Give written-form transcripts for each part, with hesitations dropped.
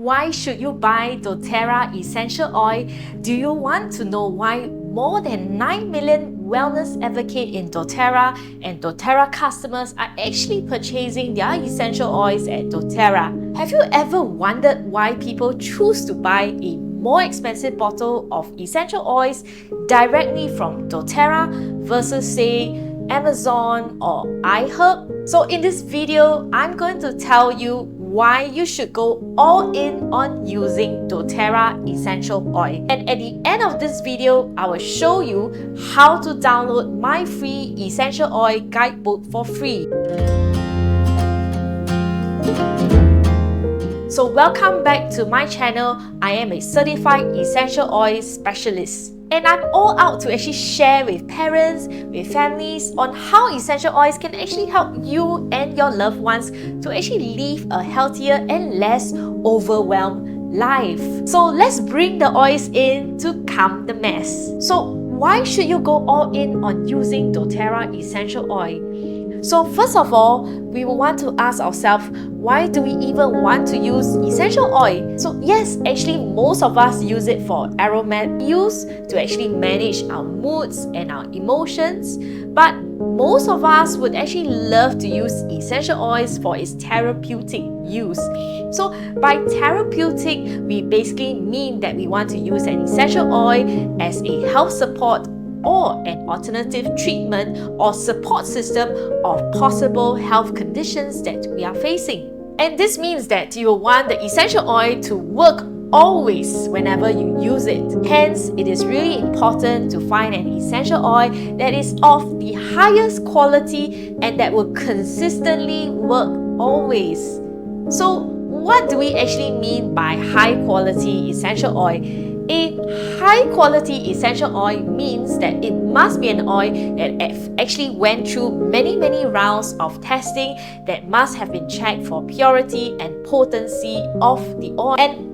Why should you buy doTERRA essential oil? Do you want to know why more than 9 million wellness advocates in doTERRA and doTERRA customers are actually purchasing their essential oils at doTERRA? Have you ever wondered why people choose to buy a more expensive bottle of essential oils directly from doTERRA versus, say, Amazon or iHerb? So in this video, I'm going to tell you why you should go all in on using doTERRA essential oil. And at the end of this video, I will show you how to download my free essential oil guidebook for free. So welcome back to my channel. I am a certified essential oil specialist. And I'm all out to actually share with parents, with families on how essential oils can actually help you and your loved ones to actually live a healthier and less overwhelmed life. So let's bring the oils in to calm the mess. So why should you go all in on using doTERRA essential oil? So first of all, we will want to ask ourselves, why do we even want to use essential oil? So yes, actually most of us use it for aromatic use to actually manage our moods and our emotions. But most of us would actually love to use essential oils for its therapeutic use. So by therapeutic, we basically mean that we want to use an essential oil as a health support or an alternative treatment or support system of possible health conditions that we are facing. And this means that you will want the essential oil to work always whenever you use it. Hence, it is really important to find an essential oil that is of the highest quality and that will consistently work always. So, what do we actually mean by high quality essential oil? A high quality essential oil means that it must be an oil that actually went through many rounds of testing, that must have been checked for purity and potency of the oil. And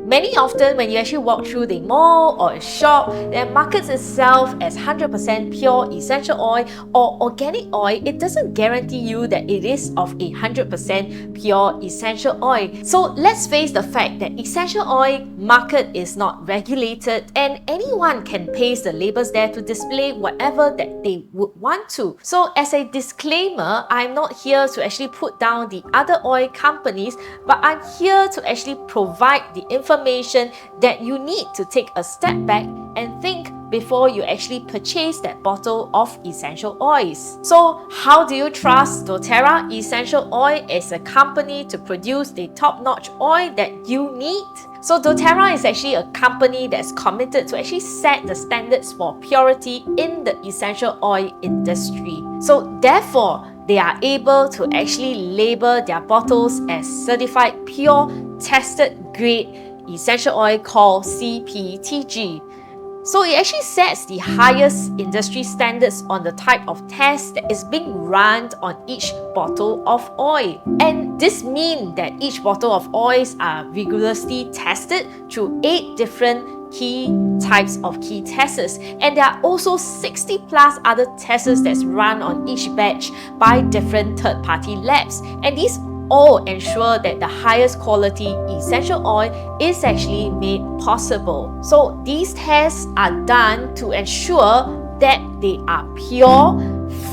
many often when you actually walk through the mall or a shop that markets itself as 100% pure essential oil or organic oil, it doesn't guarantee you that it is of a 100% pure essential oil. So let's face the fact that essential oil market is not regulated and anyone can paste the labels there to display whatever that they would want to. So as a disclaimer, I'm not here to actually put down the other oil companies, but I'm here to actually provide the information that you need to take a step back and think before you actually purchase that bottle of essential oils. So how do you trust doTERRA essential oil as a company to produce the top-notch oil that you need? So doTERRA is actually a company that's committed to actually set the standards for purity in the essential oil industry. So therefore, they are able to actually label their bottles as certified pure, tested grade essential oil called CPTG. So it actually sets the highest industry standards on the type of test that is being run on each bottle of oil. And this means that each bottle of oils are rigorously tested through 8 different key types of key tests. And there are also 60 plus other tests that's run on each batch by different third-party labs. And these all ensure that the highest quality essential oil is actually made possible. So these tests are done to ensure that they are pure,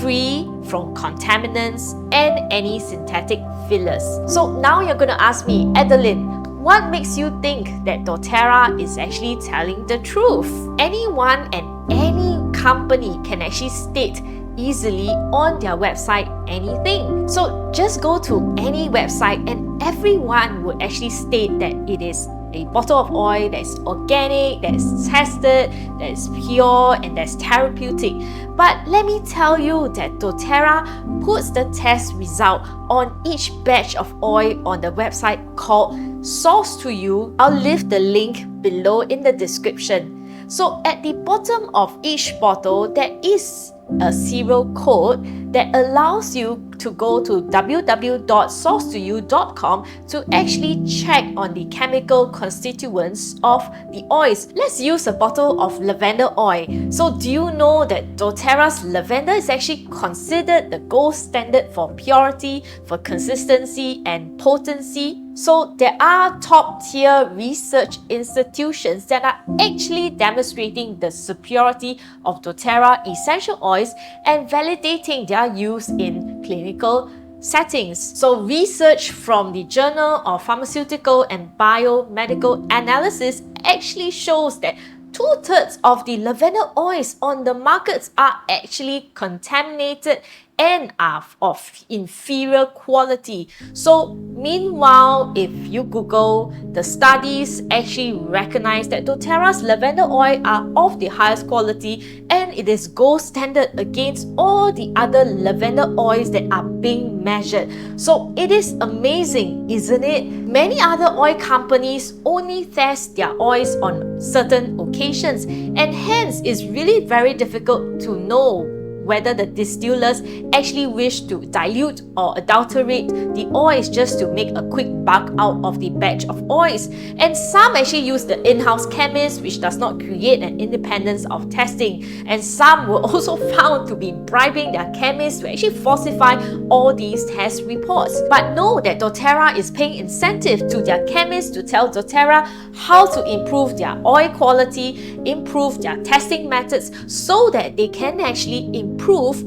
free from contaminants and any synthetic fillers. So now you're going to ask me, Adeline, what makes you think that doTERRA is actually telling the truth? Anyone and any company can actually state easily on their website anything. So just go to any website and everyone would actually state that it is a bottle of oil that's organic, that's tested, that's pure, and that's therapeutic. But let me tell you that doTERRA puts the test result on each batch of oil on the website called Source to You. I'll leave the link below in the description. So at the bottom of each bottle, there is a serial code that allows you to go to www.sourcetoyou.com to actually check on the chemical constituents of the oils. Let's use a bottle of lavender oil. So do you know that doTERRA's lavender is actually considered the gold standard for purity, for consistency and potency? So there are top-tier research institutions that are actually demonstrating the superiority of doTERRA essential oils and validating their use in clinical settings. So research from the Journal of Pharmaceutical and Biomedical Analysis actually shows that 2/3 of the lavender oils on the markets are actually contaminated and are of inferior quality. So meanwhile, if you Google, the studies actually recognize that doTERRA's lavender oil are of the highest quality and it is gold standard against all the other lavender oils that are being measured. So it is amazing, isn't it? Many other oil companies only test their oils on certain occasions, and hence it's really very difficult to know whether the distillers actually wish to dilute or adulterate the oils just to make a quick buck out of the batch of oils. And some actually use the in-house chemist, which does not create an independence of testing. And some were also found to be bribing their chemists to actually falsify all these test reports. But know that doTERRA is paying incentive to their chemists to tell doTERRA how to improve their oil quality, improve their testing methods so that they can actually improve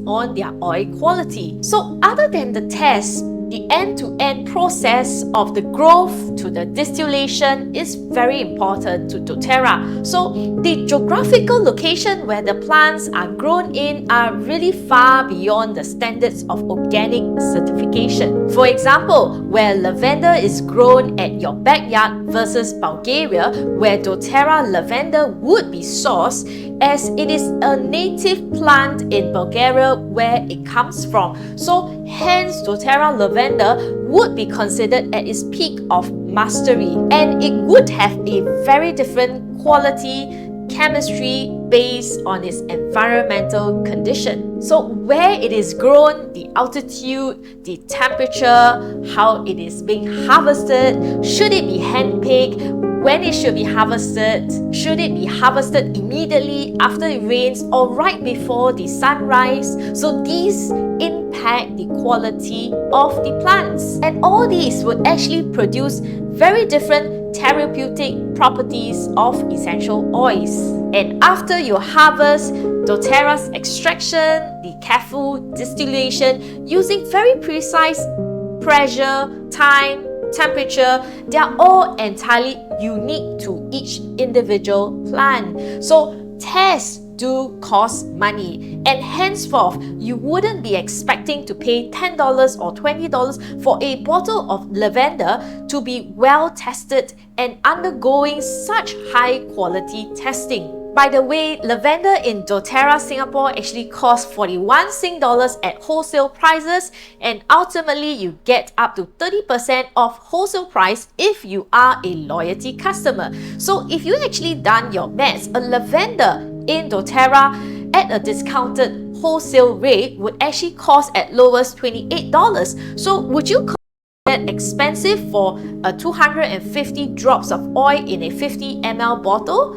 on their oil quality. So other than the test, the end-to-end process of the growth to the distillation is very important to doTERRA. So the geographical location where the plants are grown in are really far beyond the standards of organic certification. For example, where lavender is grown at your backyard versus Bulgaria, where doTERRA lavender would be sourced, as it is a native plant in Bulgaria where it comes from. So hence doTERRA lavender would be considered at its peak of mastery, and it would have a very different quality chemistry based on its environmental condition. So where it is grown, the altitude, the temperature, how it is being harvested, should it be hand-picked, when it should be harvested, should it be harvested immediately after it rains or right before the sunrise? So these impact the quality of the plants, and all these would actually produce very different therapeutic properties of essential oils. And after you harvest, doTERRA's extraction, the careful distillation using very precise pressure, time, temperature, they are all entirely unique to each individual plant. So tests do cost money, and henceforth you wouldn't be expecting to pay $10 or $20 for a bottle of lavender to be well tested and undergoing such high quality testing. By the way, lavender in doTERRA Singapore actually costs 41 Sing dollars at wholesale prices, and ultimately you get up to 30% off wholesale price if you are a loyalty customer. So if you actually done your maths, a lavender in doTERRA at a discounted wholesale rate would actually cost at lowest $28. So would you call that expensive for a 250 drops of oil in a 50 ml bottle?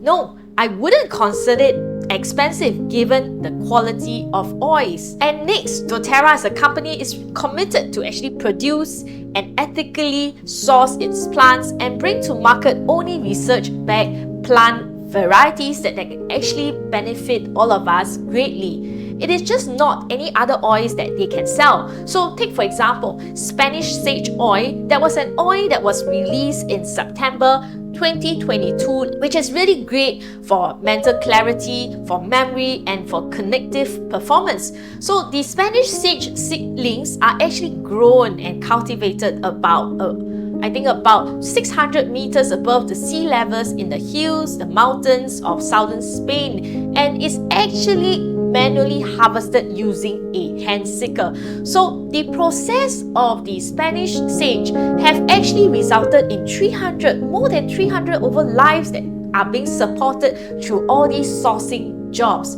No, I wouldn't consider it expensive given the quality of oils. And next, doTERRA as a company is committed to actually produce and ethically source its plants and bring to market only research-backed plant varieties that can actually benefit all of us greatly. It is just not any other oils that they can sell. So take for example, Spanish sage oil. That was an oil that was released in September 2022, which is really great for mental clarity, for memory, and for cognitive performance. So the Spanish sage seedlings are actually grown and cultivated about about 600 meters above the sea levels in the hills, the mountains of southern Spain, and is actually manually harvested using a hand sickle. So the process of the Spanish sage have actually resulted in more than 300 over lives that are being supported through all these sourcing jobs.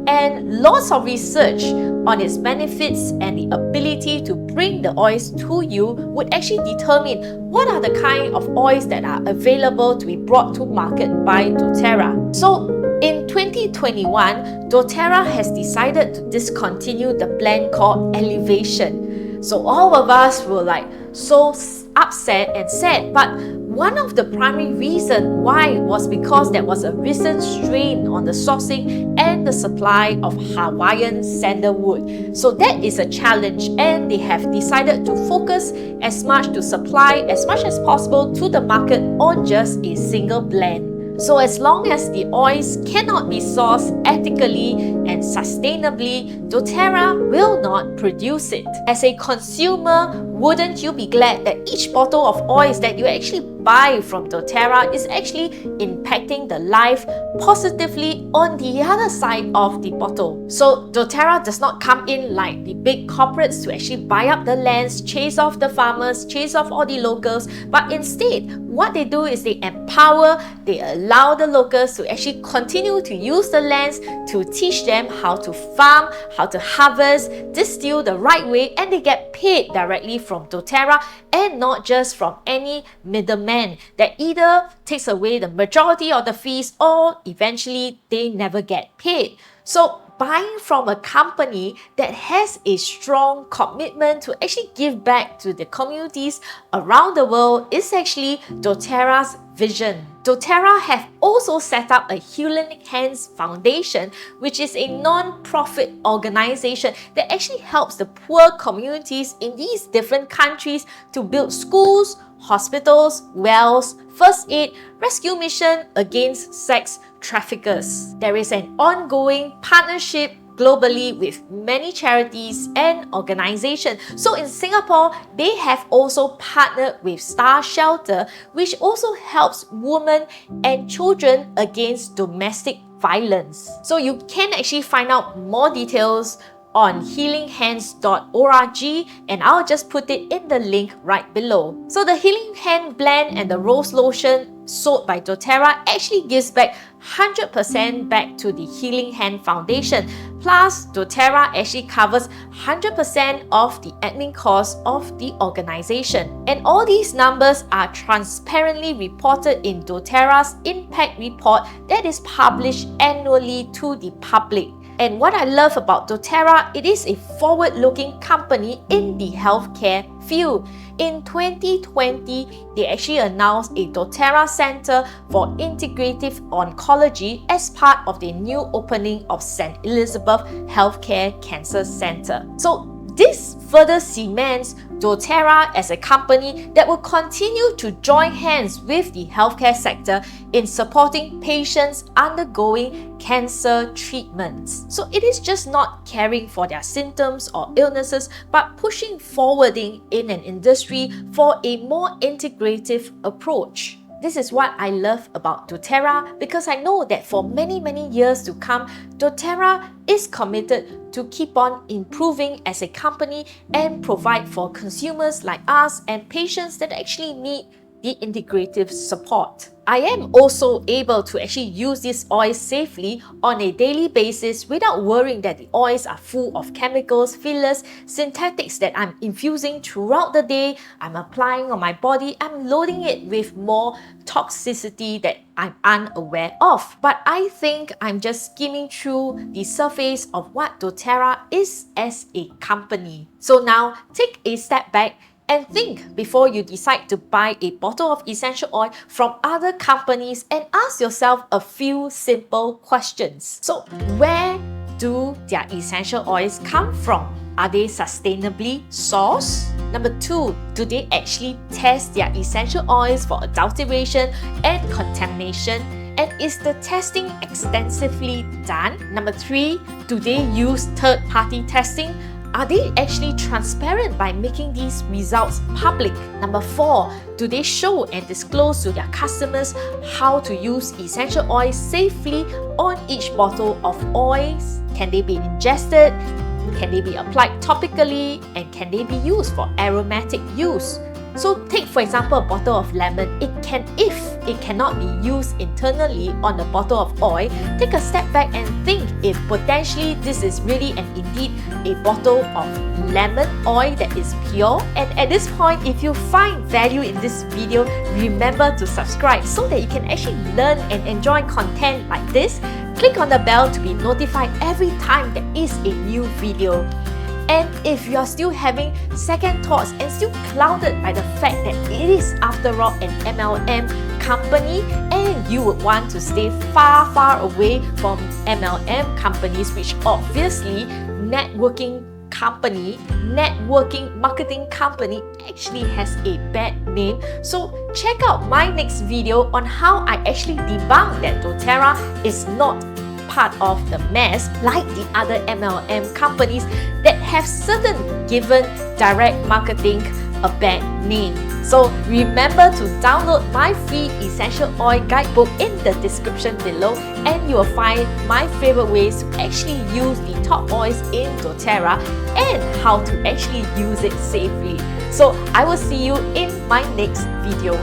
and lots of research on its benefits and the ability to bring the oils to you would actually determine what are the kind of oils that are available to be brought to market by doTERRA. So in 2021, doTERRA has decided to discontinue the blend called Elevation. So all of us were like so upset and sad, but one of the primary reasons why was because there was a recent strain on the sourcing and the supply of Hawaiian sandalwood. So that is a challenge, and they have decided to focus as much to supply as much as possible to the market on just a single blend. So as long as the oils cannot be sourced ethically and sustainably, doTERRA will not produce it. As a consumer, wouldn't you be glad that each bottle of oils that you actually buy from doTERRA is actually impacting the life positively on the other side of the bottle? So doTERRA does not come in like the big corporates to actually buy up the lands, chase off the farmers, chase off all the locals, but instead what they do is they empower, they allow the locals to actually continue to use the lands to teach them how to farm, how to harvest, distill the right way, and they get paid directly from doTERRA and not just from any middleman that either takes away the majority of the fees or eventually they never get paid. So buying from a company that has a strong commitment to actually give back to the communities around the world is actually doTERRA's vision. doTERRA have also set up a Healing Hands Foundation, which is a non-profit organization that actually helps the poor communities in these different countries to build schools, hospitals, wells, first aid, rescue mission against sex traffickers. There is an ongoing partnership globally with many charities and organizations. So in Singapore, they have also partnered with Star Shelter, which also helps women and children against domestic violence. So you can actually find out more details on healinghands.org, and I'll just put it in the link right below. So the Healing Hand Blend and the Rose Lotion sold by doTERRA actually gives back 100% back to the Healing Hand Foundation. Plus, doTERRA actually covers 100% of the admin costs of the organization. And all these numbers are transparently reported in doTERRA's impact report that is published annually to the public. And what I love about doTERRA, it is a forward-looking company in the healthcare field. In 2020, they actually announced a doTERRA Center for Integrative Oncology as part of the new opening of St. Elizabeth Healthcare Cancer Center. So this further cements doTERRA as a company that will continue to join hands with the healthcare sector in supporting patients undergoing cancer treatments. So it is just not caring for their symptoms or illnesses, but pushing forwarding in an industry for a more integrative approach. This is what I love about doTERRA, because I know that for many years to come, doTERRA is committed to keep on improving as a company and provide for consumers like us and patients that actually need the integrative support. I am also able to actually use these oils safely on a daily basis without worrying that the oils are full of chemicals, fillers, synthetics that I'm infusing throughout the day, I'm applying on my body, I'm loading it with more toxicity that I'm unaware of. But I think I'm just skimming through the surface of what doTERRA is as a company. So now take a step back and think before you decide to buy a bottle of essential oil from other companies and ask yourself a few simple questions. So, where do their essential oils come from? Are they sustainably sourced? Number 2, do they actually test their essential oils for adulteration and contamination? And is the testing extensively done? Number 3, do they use third-party testing? Are they actually transparent by making these results public? Number 4, do they show and disclose to their customers how to use essential oils safely on each bottle of oils? Can they be ingested? Can they be applied topically? And can they be used for aromatic use? So take for example a bottle of lemon. If it cannot be used internally on a bottle of oil, take a step back and think if potentially this is really and indeed a bottle of lemon oil that is pure. And at this point, if you find value in this video, remember to subscribe so that you can actually learn and enjoy content like this. Click on the bell to be notified every time there is a new video. And if you are still having second thoughts and still clouded by the fact that it is after all an MLM company and you would want to stay far away from MLM companies, which obviously networking marketing company actually has a bad name. So check out my next video on how I actually debunk that doTERRA is not part of the mess like the other MLM companies that have certain given direct marketing a bad name. So remember to download my free essential oil guidebook in the description below, and you will find my favorite ways to actually use the top oils in doTERRA and how to actually use it safely. So I will see you in my next video.